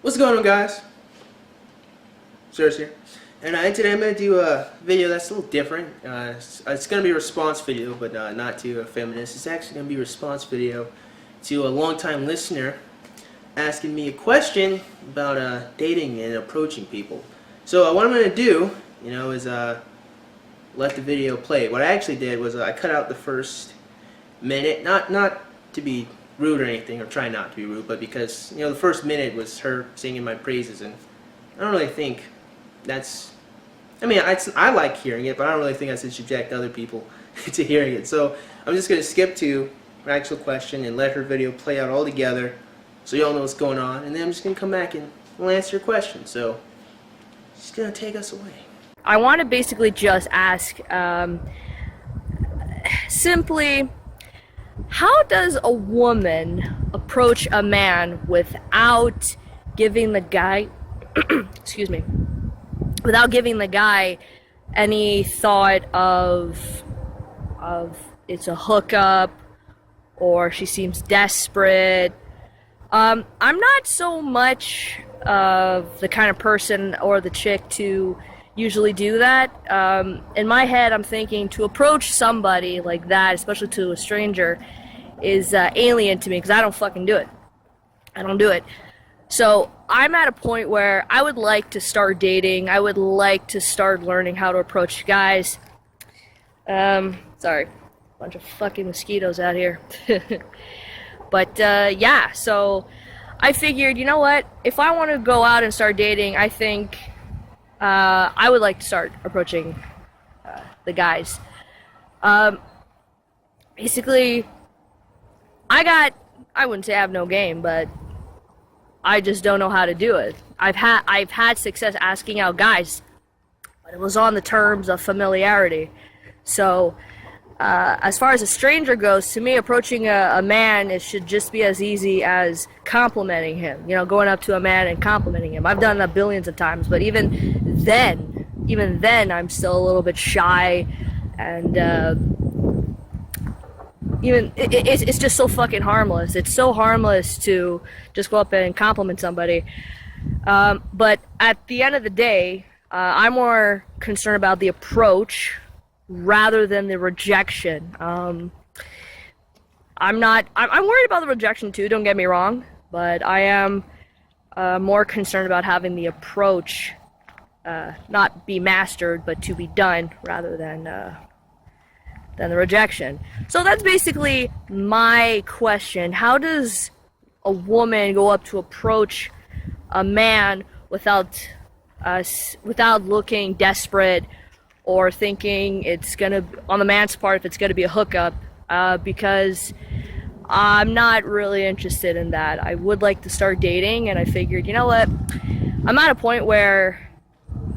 What's going on, guys? Zerse here, and today I'm going to do a video that's a little different. It's going to be a response video, but not to a feminist. It's actually going to be a response video to a long-time listener asking me a question about dating and approaching people. So what I'm going to do, is let the video play. What I actually did was I cut out the first minute, not to be rude or anything, or try not to be rude, but because the first minute was her singing my praises, and I don't really think that's, I like hearing it, but I don't really think I should subject other people to hearing it. So I'm just going to skip to her actual question and let her video play out all together so y'all know what's going on, and then I'm just going to come back and we'll answer your question. So she's going to take us away. I want to basically just ask simply, how does a woman approach a man without giving the guy excuse me, without giving the guy any thought of it's a hookup or she seems desperate? I'm not so much of the kind of person or the chick to usually do that. In my head, I'm thinking to approach somebody like that, especially to a stranger, is alien to me, because I don't fucking do it. I don't do it. So I'm at a point where I would like to start dating. I would like to start learning how to approach guys. Sorry, bunch of fucking mosquitoes out here. But yeah, so I figured, you know what? If I want to go out and start dating, I think I would like to start approaching the guys. Basically, I wouldn't say I have no game, but I just don't know how to do it. I've had success asking out guys, but it was on the terms of familiarity. So as far as a stranger goes, to me, approaching a man, it should just be as easy as complimenting him. Going up to a man and complimenting him. I've done that billions of times, but even then, I'm still a little bit shy, and it's just so fucking harmless. It's so harmless to just go up and compliment somebody. But at the end of the day, I'm more concerned about the approach rather than the rejection. I'm worried about the rejection too, don't get me wrong, but I am more concerned about having the approach not be mastered, but to be done rather than the rejection. So that's basically my question. How does a woman go up to approach a man without looking desperate or thinking it's gonna, on the man's part, if it's gonna be a hookup? Because I'm not really interested in that. I would like to start dating, and I figured, you know what, I'm at a point where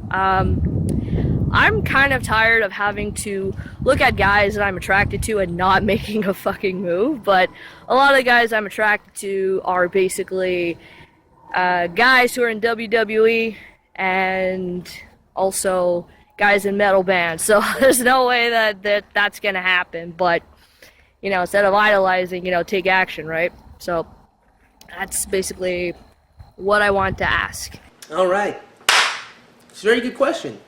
I'm kind of tired of having to look at guys that I'm attracted to and not making a fucking move. But a lot of the guys I'm attracted to are basically guys who are in WWE and also guys in metal bands. So there's no way that's gonna happen. But instead of idolizing, take action, right? So that's basically what I want to ask. All right. It's a very good question.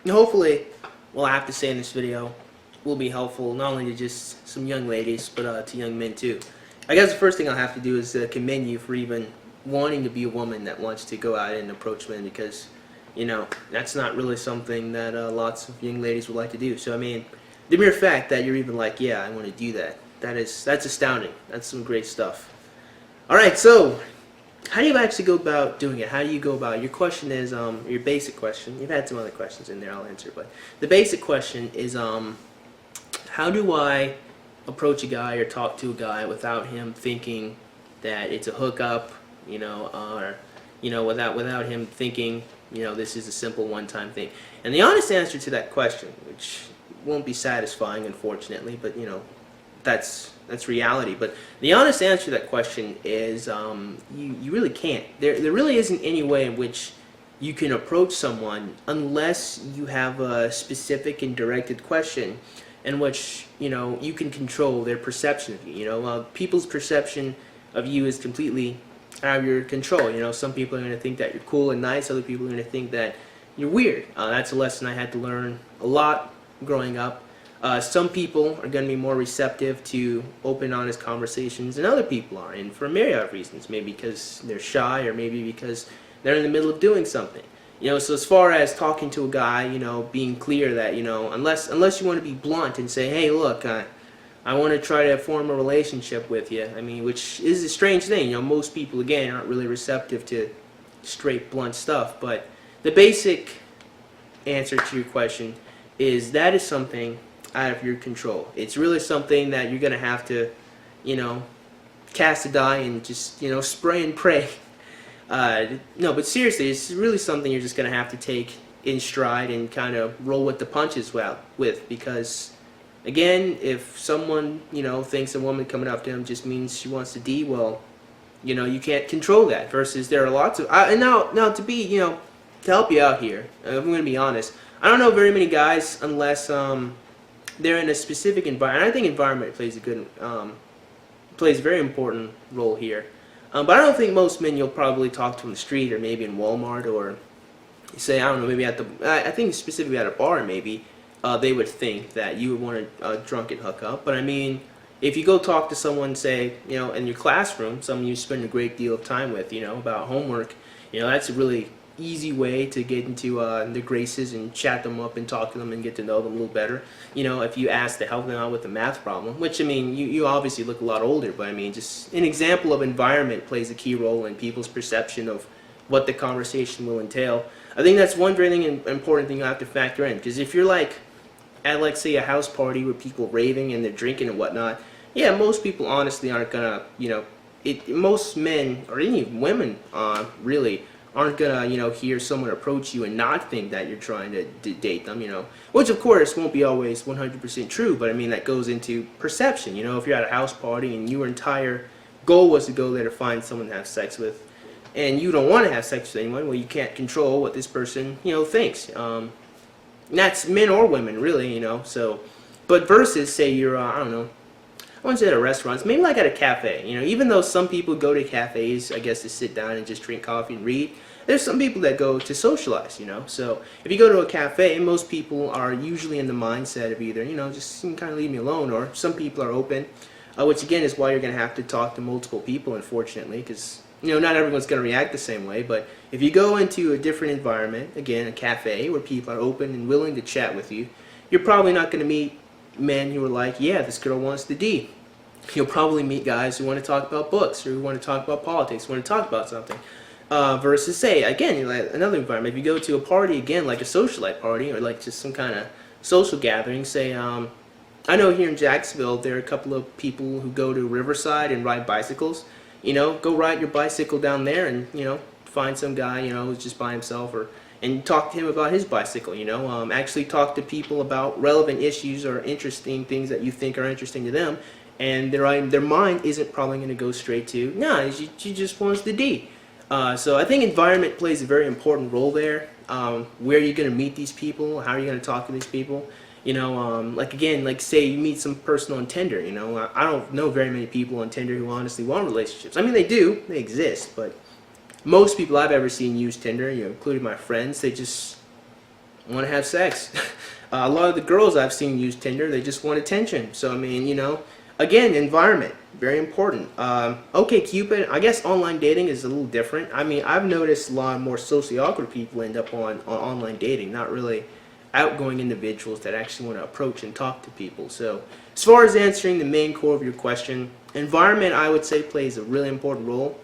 Hopefully, what I have to say in this video will be helpful not only to just some young ladies, but to young men too. I guess the first thing I'll have to do is commend you for even wanting to be a woman that wants to go out and approach men, because that's not really something that lots of young ladies would like to do. So the mere fact that you're even like, yeah, I want to do that, that's astounding. That's some great stuff. All right, so how do you actually go about doing it? How do you go about it? Your question is, your basic question, you've had some other questions in there I'll answer, but the basic question is, how do I approach a guy or talk to a guy without him thinking that it's a hookup, or, without him thinking, this is a simple one-time thing? And the honest answer to that question, which won't be satisfying, unfortunately, but, that's reality. But the honest answer to that question is you really can't. There really isn't any way in which you can approach someone unless you have a specific and directed question in which you can control their perception of you. People's perception of you is completely out of your control. You know, some people are going to think that you're cool and nice. Other people are going to think that you're weird. That's a lesson I had to learn a lot growing up. Some people are going to be more receptive to open, honest conversations than other people are, and for a myriad of reasons. Maybe because they're shy, or maybe because they're in the middle of doing something. You know, so as far as talking to a guy, you know, being clear that, you know, unless you want to be blunt and say, hey, look, I want to try to form a relationship with you. I mean, which is a strange thing. You know, most people, again, aren't really receptive to straight, blunt stuff. But the basic answer to your question is that is something out of your control. It's really something that you're going to have to, you know, cast a die and just, you know, spray and pray. No, but seriously, it's really something you're just going to have to take in stride and kind of roll with the punches with, because, again, if someone, you know, thinks a woman coming up to him just means she wants to D, well, you know, you can't control that, versus there are lots of, and now to be, you know, to help you out here, I'm going to be honest, I don't know very many guys unless they're in a specific environment. I think environment plays plays a very important role here. But I don't think most men you'll probably talk to on the street, or maybe in Walmart, or say, I don't know, maybe at the, I think specifically at a bar maybe, they would think that you would want a drunken hookup. But I mean, if you go talk to someone, say, you know, in your classroom, someone you spend a great deal of time with, you know, about homework, you know, that's a really easy way to get into their graces and chat them up and talk to them and get to know them a little better. You know, if you ask to help them out with a math problem, which, I mean, you obviously look a lot older, but I mean, just an example of environment plays a key role in people's perception of what the conversation will entail. I think that's one very important thing you have to factor in, because if you're like at, like, say, a house party where people are raving and they're drinking and whatnot, yeah, most people honestly aren't gonna, you know, most men or any women really aren't gonna, you know, hear someone approach you and not think that you're trying to date them, you know, which of course won't be always 100% true, but I mean, that goes into perception. You know, if you're at a house party and your entire goal was to go there to find someone to have sex with, and you don't want to have sex with anyone, well, you can't control what this person, you know, thinks. And that's men or women, really, you know. So, but versus, say you're, I don't know, I wouldn't say at a restaurant, maybe like at a cafe. You know, even though some people go to cafes, I guess, to sit down and just drink coffee and read, there's some people that go to socialize, you know. So if you go to a cafe, most people are usually in the mindset of either, you know, just kind of leave me alone, or some people are open, which again is why you're going to have to talk to multiple people, unfortunately, because, you know, not everyone's going to react the same way. But if you go into a different environment, again, a cafe where people are open and willing to chat with you, you're probably not going to meet men who are like, yeah, this girl wants the D. You'll probably meet guys who want to talk about books, or who want to talk about politics, who want to talk about something. Versus, say, again, you know, like another environment, if you go to a party, again, like a socialite party, or like just some kind of social gathering, say, I know here in Jacksonville, there are a couple of people who go to Riverside and ride bicycles. You know, go ride your bicycle down there and, you know, find some guy, you know, who's just by himself, and talk to him about his bicycle, you know. Actually talk to people about relevant issues or interesting things that you think are interesting to them, and their mind isn't probably going to go straight to, nah, she just wants the D. So I think environment plays a very important role there. Where you're going to meet these people, how are you going to talk to these people. You know, like, again, like, say you meet some person on Tinder, you know. I don't know very many people on Tinder who honestly want relationships. I mean, they do, they exist, but most people I've ever seen use Tinder, you know, including my friends, they just want to have sex. A lot of the girls I've seen use Tinder, they just want attention. So, I mean, you know, again, environment, very important. Okay, Cupid, I guess online dating is a little different. I mean, I've noticed a lot more socially awkward people end up on online dating, not really outgoing individuals that actually want to approach and talk to people. So, as far as answering the main core of your question, environment, I would say, plays a really important role.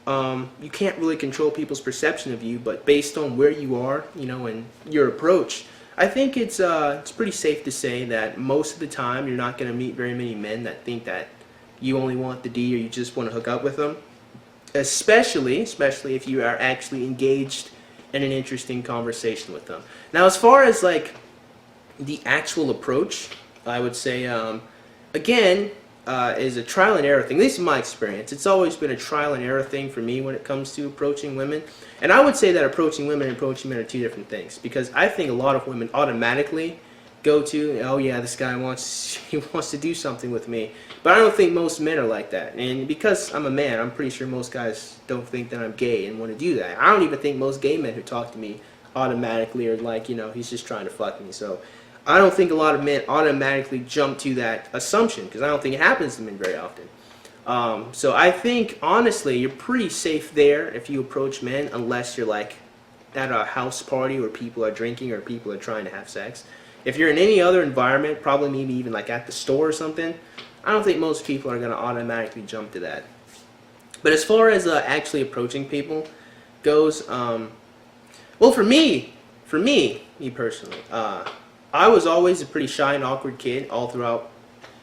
You can't really control people's perception of you, but based on where you are, you know, and your approach, I think it's pretty safe to say that most of the time you're not going to meet very many men that think that you only want the D or you just want to hook up with them. Especially if you are actually engaged in an interesting conversation with them. Now, as far as like the actual approach, I would say, again, is a trial and error thing. At least in my experience, it's always been a trial and error thing for me when it comes to approaching women. And I would say that approaching women and approaching men are two different things, because I think a lot of women automatically go to, oh yeah, this guy wants to do something with me. But I don't think most men are like that. And because I'm a man, I'm pretty sure most guys don't think that I'm gay and want to do that. I don't even think most gay men who talk to me automatically are like, he's just trying to fuck me. So I don't think a lot of men automatically jump to that assumption, because I don't think it happens to men very often. So I think, honestly, you're pretty safe there if you approach men, unless you're like at a house party where people are drinking or people are trying to have sex. If you're in any other environment, probably maybe even like at the store or something, I don't think most people are going to automatically jump to that. But as far as actually approaching people goes, well, for me personally, I was always a pretty shy and awkward kid all throughout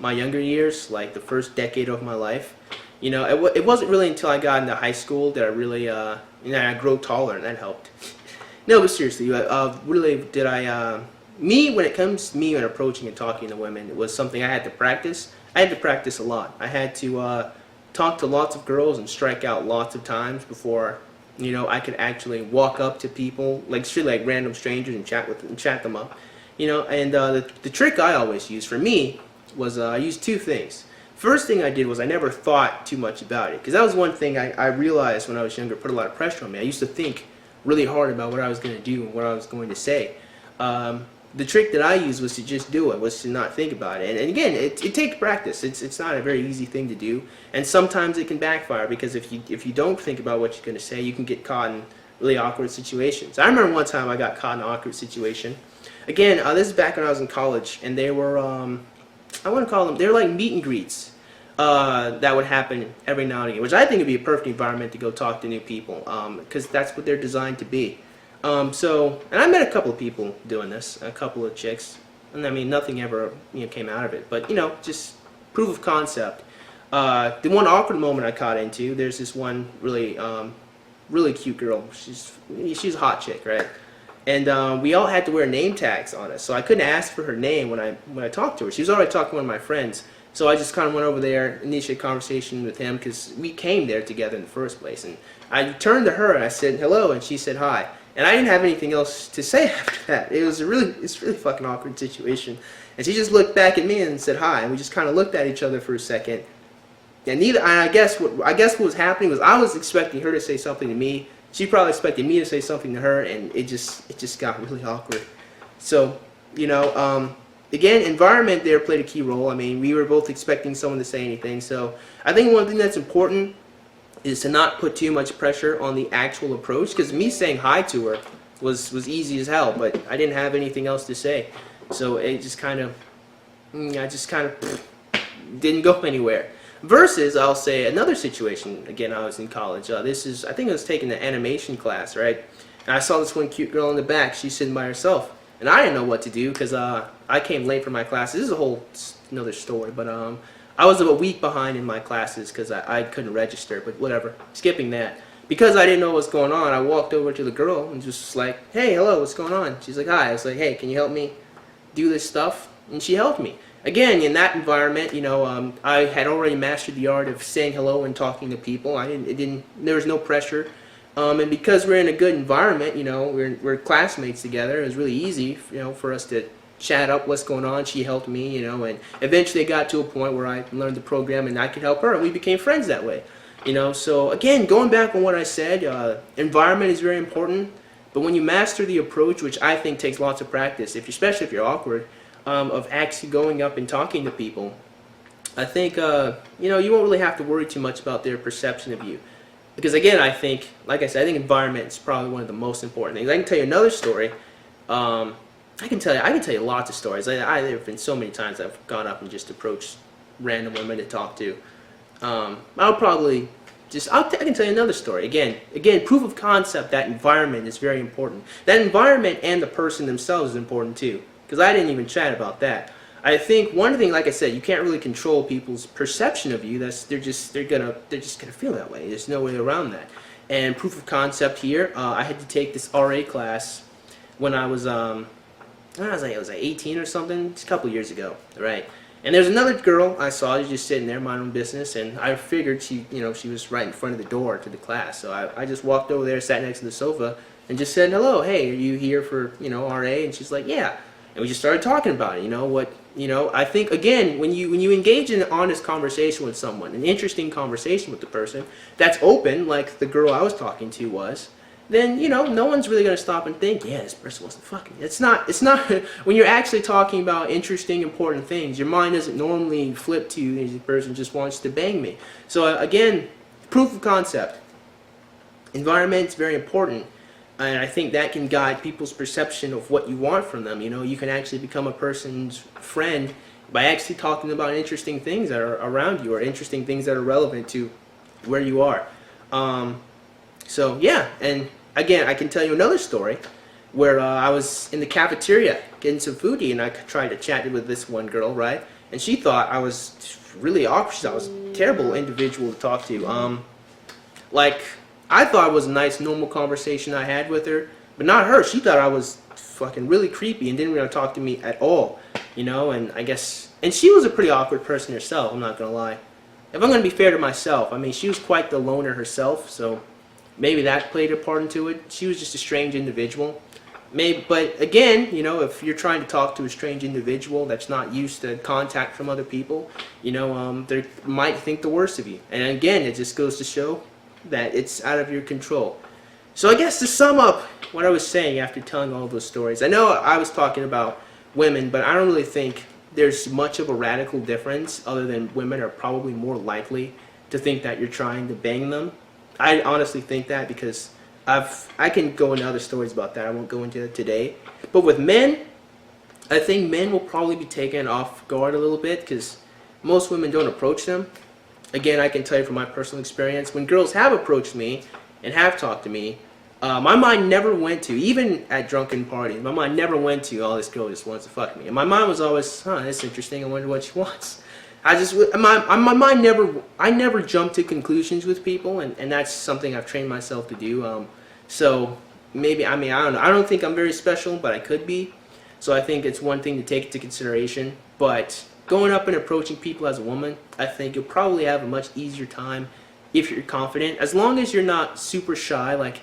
my younger years, like the first decade of my life. It wasn't really until I got into high school that I really, I grew taller, and that helped. No, but seriously, really did I, when it comes to me and approaching and talking to women, it was something I had to practice. I had to practice a lot. I had to talk to lots of girls and strike out lots of times before, I could actually walk up to people, like straight like random strangers, and chat them up. And the trick I always used for me was I used two things. First thing I did was I never thought too much about it, because that was one thing I realized when I was younger put a lot of pressure on me. I used to think really hard about what I was going to do and what I was going to say. The trick that I used was to just do it, was to not think about it. And again, it takes practice. It's not a very easy thing to do, and sometimes it can backfire, because if you don't think about what you're going to say, you can get caught in really awkward situations. I remember one time I got caught in an awkward situation. Again, this is back when I was in college, and they were, I want to call them, they're like meet and greets that would happen every now and again, which I think would be a perfect environment to go talk to new people, because that's what they're designed to be. And I met a couple of people doing this, a couple of chicks, and I mean, nothing ever came out of it, but just proof of concept. The one awkward moment I caught into, there's this one really cute girl. She's a hot chick, right? And we all had to wear name tags on us, so I couldn't ask for her name when I talked to her. She was already talking to one of my friends, so I just kind of went over there, initiated a conversation with him, because we came there together in the first place. And I turned to her and I said hello, and she said hi. And I didn't have anything else to say after that. It's a really fucking awkward situation. And she just looked back at me and said hi, and we just kind of looked at each other for a second. And I guess what was happening was I was expecting her to say something to me. She probably expected me to say something to her, and it just got really awkward. So, again, environment there played a key role. I mean, we were both expecting someone to say anything. So I think one thing that's important is to not put too much pressure on the actual approach, because me saying hi to her was easy as hell, but I didn't have anything else to say. So it just kind of, didn't go anywhere. Versus, I'll say, another situation, again, I was in college. I think I was taking an animation class, right? And I saw this one cute girl in the back. She's sitting by herself. And I didn't know what to do, because I came late for my classes. This is a whole another story, but I was a week behind in my classes because I couldn't register, but whatever. Skipping that. Because I didn't know what's going on, I walked over to the girl and just like, hey, hello, what's going on? She's like, hi. I was like, hey, can you help me do this stuff? And she helped me. Again, in that environment, I had already mastered the art of saying hello and talking to people. There was no pressure. And because we're in a good environment, we're classmates together, it was really easy, for us to chat up what's going on. She helped me, and eventually it got to a point where I learned the program and I could help her, and we became friends that way. So again, going back on what I said, environment is very important, but when you master the approach, which I think takes lots of practice, especially if you're awkward, of actually going up and talking to people, I think, you won't really have to worry too much about their perception of you. Because again, I think, like I said, I think environment is probably one of the most important things. I can tell you another story. I can tell you lots of stories. There have been so many times I've gone up and just approached random women to talk to. I can tell you another story. Again, proof of concept. That environment is very important. That environment and the person themselves is important too. Because I didn't even chat about that. I think one thing, like I said, you can't really control people's perception of you. They're just gonna feel that way. There's no way around that. And proof of concept here, I had to take this RA class when I was I was like 18 or something, just a couple years ago, right? And there's another girl I saw, she's just sitting there, minding her own business, and I figured she was right in front of the door to the class. So I just walked over there, sat next to the sofa, and just said, hello, hey, are you here for, RA? And she's like, yeah. and we just started talking about it. I think, again, when you engage in an honest conversation with someone, an interesting conversation with the person that's open, like the girl I was talking to was, then no one's really gonna stop and think, yeah, this person wants to fuck me. It's not when you're actually talking about interesting, important things, your mind doesn't normally flip to this person just wants to bang me. So again, proof of concept. Environment's very important, and I think that can guide people's perception of what you want from them. You can actually become a person's friend by actually talking about interesting things that are around you, or interesting things that are relevant to where you are. So yeah, and again, I can tell you another story where I was in the cafeteria getting some food to eat, and I tried to chat with this one girl, right? And she thought I was really awkward. I was a terrible individual to talk to. Like, I thought it was a nice, normal conversation I had with her, but not her. She thought I was fucking really creepy and didn't want to talk to me at all, and I guess, and she was a pretty awkward person herself, I'm not gonna lie. If I'm gonna be fair to myself, I mean, she was quite the loner herself, so maybe that played a part into it. She was just a strange individual. But again, if you're trying to talk to a strange individual that's not used to contact from other people, they might think the worst of you. And again, it just goes to show that it's out of your control. So I guess to sum up what I was saying after telling all those stories, I know I was talking about women, but I don't really think there's much of a radical difference, other than women are probably more likely to think that you're trying to bang them. I honestly think that, because I can go into other stories about that. I won't go into it today. But with men, I think men will probably be taken off guard a little bit, because most women don't approach them. Again, I can tell you from my personal experience, when girls have approached me and have talked to me, my mind never went to, even at drunken parties, my mind never went to, oh, this girl just wants to fuck me. And my mind was always, that's interesting, I wonder what she wants. My mind I never jump to conclusions with people, and that's something I've trained myself to do. So maybe, I don't know, I don't think I'm very special, but I could be. So I think it's one thing to take into consideration. But going up and approaching people as a woman, I think you'll probably have a much easier time if you're confident, as long as you're not super shy, like,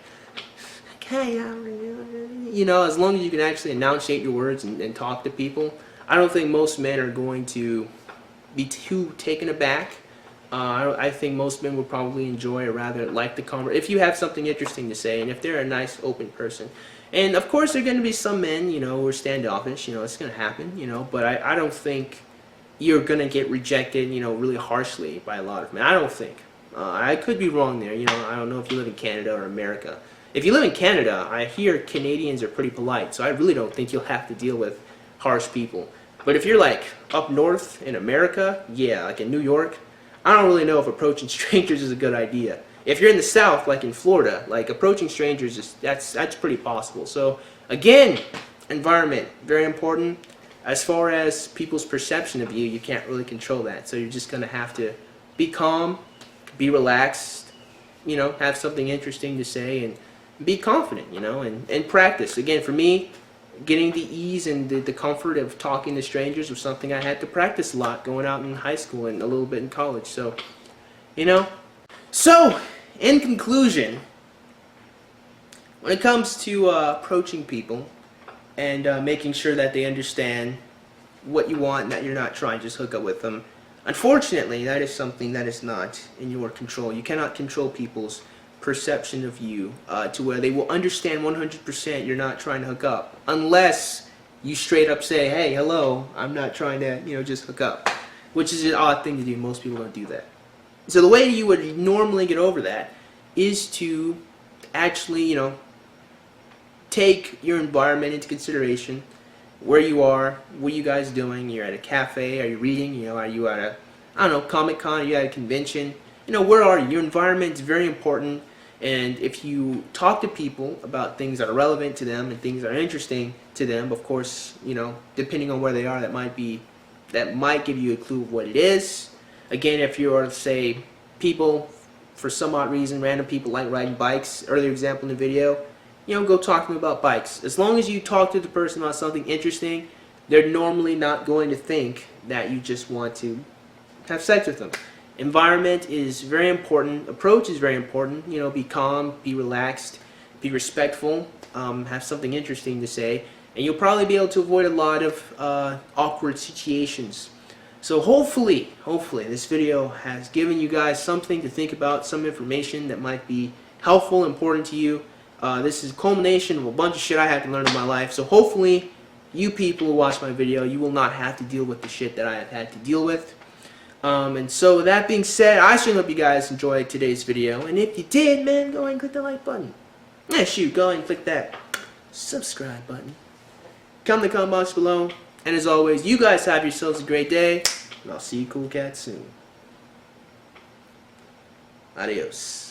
hey, as long as you can actually enunciate your words and talk to people. I don't think most men are going to be too taken aback. I think most men will probably enjoy or rather like the conversation if you have something interesting to say, and if they're a nice, open person. And of course, there are going to be some men, who are standoffish. It's going to happen. But I don't think you're going to get rejected, really harshly by a lot of men. I don't think. I could be wrong there. I don't know if you live in Canada or America. If you live in Canada, I hear Canadians are pretty polite, so I really don't think you'll have to deal with harsh people. But if you're like up north in America, yeah, like in New York, I don't really know if approaching strangers is a good idea. If you're in the South, like in Florida, like approaching strangers, that's pretty possible. So again, environment, very important. As far as people's perception of you, you can't really control that. So you're just going to have to be calm, be relaxed, have something interesting to say, and be confident, and practice. Again, for me, getting the ease and the comfort of talking to strangers was something I had to practice a lot going out in high school and a little bit in college. So, So, in conclusion, when it comes to approaching people and making sure that they understand what you want and that you're not trying to just hook up with them, unfortunately, that is something that is not in your control. You cannot control people's perception of you to where they will understand 100% you're not trying to hook up, unless you straight up say, hey, hello, I'm not trying to, just hook up, which is an odd thing to do. Most people don't do that. So the way you would normally get over that is to actually, take your environment into consideration, where you are, what are you guys doing, you're at a cafe, are you reading, are you at a, Comic-Con, are you at a convention, where are you? Your environment is very important, and if you talk to people about things that are relevant to them and things that are interesting to them, of course, depending on where they are, that might give you a clue of what it is. Again, if you are, say, people, for some odd reason, random people like riding bikes, earlier example in the video, go talk to them about bikes. As long as you talk to the person about something interesting, they're normally not going to think that you just want to have sex with them. Environment is very important. Approach is very important. Be calm, be relaxed, be respectful, have something interesting to say, and you'll probably be able to avoid a lot of awkward situations. So hopefully this video has given you guys something to think about, some information that might be helpful, important to you. This is a culmination of a bunch of shit I had to learn in my life. So hopefully you people who watch my video, you will not have to deal with the shit that I have had to deal with. And so with that being said, I certainly hope you guys enjoyed today's video. And if you did, man, go ahead and click the like button. Yeah, shoot, go ahead and click that subscribe button. Comment in the comment box below. And as always, you guys have yourselves a great day. And I'll see you cool cats soon. Adios.